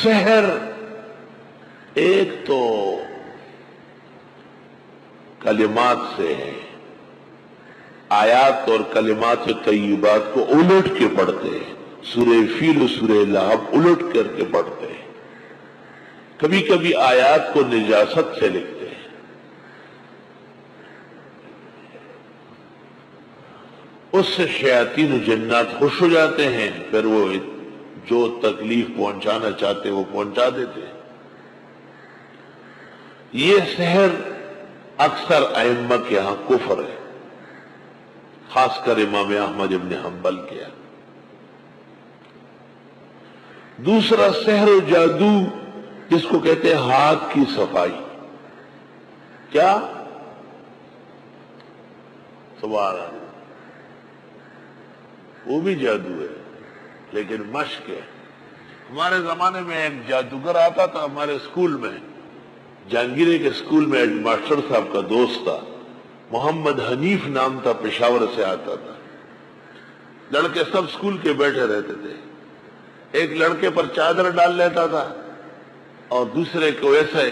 سحر ایک تو کلمات سے ہے، آیات اور کلمات طیبات کو الٹ کے پڑھتے ہیں، سورہ فیل و سورہ لہب الٹ کر کے پڑھتے ہیں، کبھی کبھی آیات کو نجاست سے لکھتے ہیں۔ اس سے شیاطین و جنات خوش ہو جاتے ہیں، پھر وہ جو تکلیف پہنچانا چاہتے وہ پہنچا دیتے ہیں۔ یہ سحر اکثر ائمہ کے ہاں کفر ہے، خاص کر امام احمد ابن حنبل کے ہاں۔ دوسرا سحر و جادو جس کو کہتے ہیں ہاتھ کی صفائی، کیا؟ سبحان اللہ، وہ بھی جادو ہے لیکن مشق ہے۔ ہمارے زمانے میں ایک جادوگر آتا تھا ہمارے اسکول میں، جہانگیرے کے اسکول میں ایڈ ماسٹر صاحب کا دوست تھا، محمد حنیف نام تھا، پشاور سے آتا تھا۔ لڑکے سب اسکول کے بیٹھے رہتے تھے، ایک لڑکے پر چادر ڈال لیتا تھا اور دوسرے کو ایسے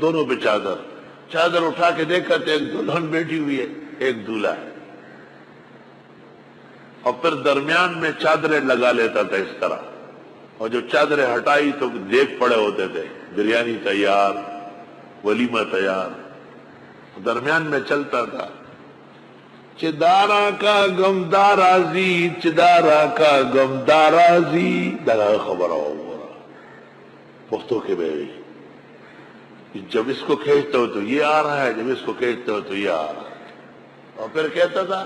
دونوں پہ چادر اٹھا کے دیکھا تو ایک دلہن بیٹھی ہوئی ہے، ایک دولہا ہے، اور پھر درمیان میں چادریں لگا لیتا تھا اس طرح، اور جو چادریں ہٹائی تو دیکھ پڑے ہوتے تھے، بریانی تیار، ولیمہ تیار، درمیان میں چلتا تھا، چدارا کا غم دارازی، چدارا کا غم دارازی، دگا خبر ہو پختوں کے بیوی، جب اس کو کھینچتے ہو تو یہ آ رہا ہے، جب اس کو کھینچتے ہو تو یہ آ رہا ہے، اور پھر کہتا تھا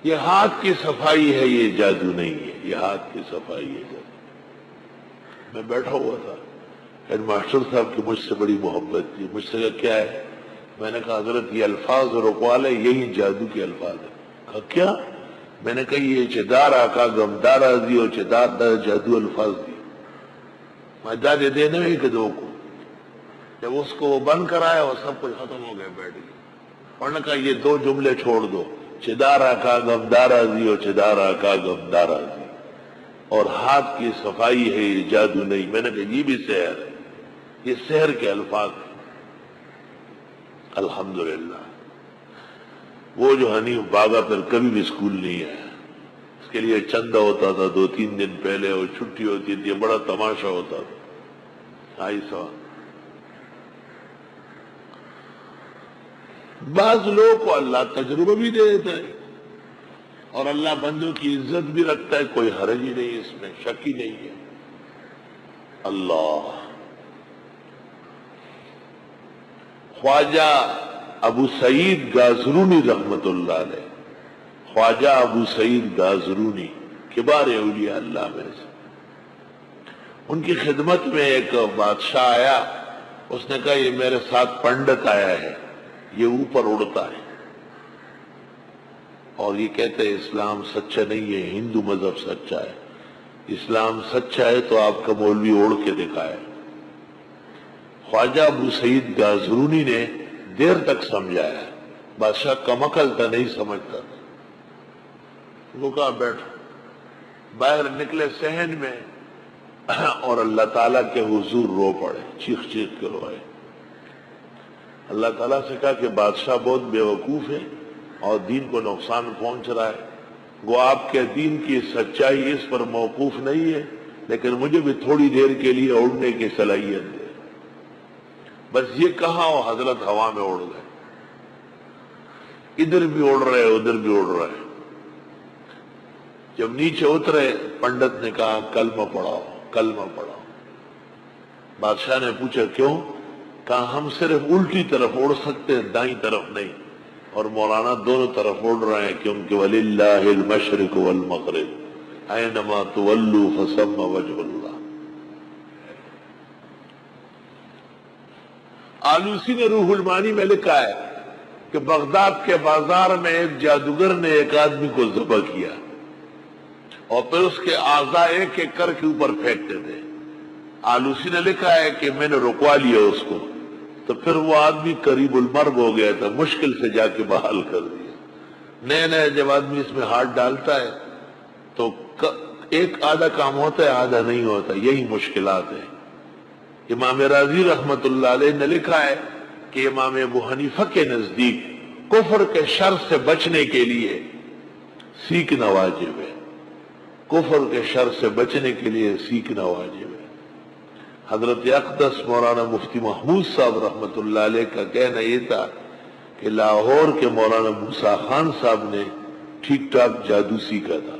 یہ ہاتھ کی صفائی ہے، یہ جادو نہیں ہے، یہ ہاتھ کی صفائی ہے جادو۔ میں بیٹھا ہوا تھا، ہیڈ ماسٹر صاحب کی مجھ سے بڑی محبت تھی، مجھ سے کہا کیا ہے؟ میں نے کہا حضرت یہ الفاظ اور اقوال ہے، یہی جادو کے الفاظ ہیں۔ کہا کیا؟ میں نے کہا یہ چدارا کا غمدارا دی اور چدار دا جادو الفاظ دی، میں دادے دینے میں کہ دو کو، جب اس کو وہ بند کرایا وہ سب کچھ ختم ہو گئے، بیٹھ گئے، اور نے کہا یہ دو جملے چھوڑ دو، چدارا کا غمدارا دی اور چدارا کا غمدارا دی، اور ہاتھ کی صفائی ہے، یہ جادو نہیں۔ میں نے کہا یہ بھی سحر ہے، یہ سحر کے الفاظ ہیں۔ الحمدللہ وہ جو حنیف باغا پھر کبھی بھی اسکول نہیں آیا، اس کے لیے چندہ ہوتا تھا 2-3 دن پہلے، اور چھٹی ہوتی تھی، بڑا تماشا ہوتا تھا۔ بعض لوگوں کو اللہ تجربہ بھی دے دیتا ہے اور اللہ بندوں کی عزت بھی رکھتا ہے، کوئی حرج ہی نہیں، اس میں شک ہی نہیں ہے۔ اللہ خواجہ ابو سعید گازرونی رحمت اللہ علیہ، خواجہ ابو سعید گازرونی کبار اولیاء اللہ میں سے، ان کی خدمت میں ایک بادشاہ آیا، اس نے کہا یہ میرے ساتھ پنڈت آیا ہے، یہ اوپر اڑتا ہے اور یہ کہتے ہیں اسلام سچا نہیں ہے، ہندو مذہب سچا ہے، اسلام سچا ہے تو آپ کا مولوی اڑ کے دکھائے۔ خواجہ ابو سعید گازرونی نے دیر تک سمجھایا، بادشاہ کم عقل تھا، نہیں سمجھتا تھا، وہ کہا بیٹھو، باہر نکلے صحن میں اور اللہ تعالیٰ کے حضور رو پڑے، چیخ چیخ کے روئے۔ اللہ تعالیٰ سے کہا کہ بادشاہ بہت بیوقوف ہے اور دین کو نقصان پہنچ رہا ہے، وہ آپ کے دین کی سچائی اس پر موقوف نہیں ہے، لیکن مجھے بھی تھوڑی دیر کے لیے اڑنے کی صلاحیت دے۔ بس یہ کہا اور حضرت ہوا میں اڑ گئے، ادھر بھی اڑ رہے ادھر بھی اڑ رہے۔ جب نیچے اترے پنڈت نے کہا کلمہ پڑھاؤ، کلمہ پڑھاؤ۔ بادشاہ نے پوچھا کیوں؟ کہا ہم صرف الٹی طرف اڑ سکتے ہیں، دائیں طرف نہیں، اور مولانا دونوں طرف اڑ رہے ہیں، کیونکہ وَلِلَّهِ الْمَشْرِقُ وَالْمَغْرِبُ أَيْنَمَا تُوَلُّوا فَثَمَّ وَجْهُ اللَّهِ۔ آلوسی نے روح المعانی میں لکھا ہے کہ بغداد کے بازار میں ایک جادوگر نے ایک آدمی کو ذبح کیا اور پھر اس کے اعضاء ایک ایک کر کے اوپر پھینکتے تھے۔ آلوسی نے لکھا ہے کہ میں نے رکوا لیا اس کو، تو پھر وہ آدمی قریب المرگ ہو گیا تھا، مشکل سے جا کے بحال کر دیا۔ نئے نئے جب آدمی اس میں ہاتھ ڈالتا ہے تو ایک آدھا کام ہوتا ہے آدھا نہیں ہوتا، یہی مشکلات ہیں۔ امام راضی رحمت اللہ علیہ نے لکھا ہے کہ امام ابو حنیفہ کے نزدیک کفر کے شر سے بچنے کے لیے سیکھنا واجب ہے، کفر کے شر سے بچنے کے لیے سیکھنا واجب ہے۔ حضرت اقدس مولانا مفتی محمود صاحب رحمت اللہ علیہ کا کہنا یہ تھا کہ لاہور کے مولانا موسیٰ خان صاحب نے ٹھیک ٹھاک جادو سیکھا تھا،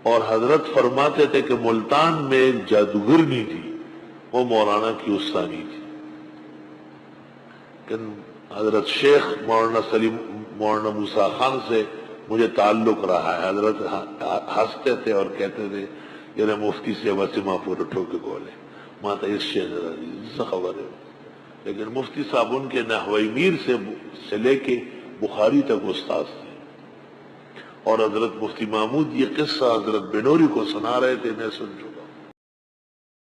اور حضرت فرماتے تھے کہ ملتان میں جادوگرنی تھی، وہ مولانا کی استانی تھی۔ لیکن حضرت شیخ مولانا سلیم مولانا موسیٰ خان سے مجھے تعلق رہا ہے، حضرت ہنستے تھے اور کہتے تھے یہ مفتی سے وسیمہ پور اٹھو کے بولے ماتا اس سے خبر ہے، لیکن مفتی صاحب ان کے نحوی میر سے لے کے بخاری تک استاد تھے۔ اور حضرت مفتی محمود یہ قصہ حضرت بنوری کو سنا رہے تھے، میں سن چکا۔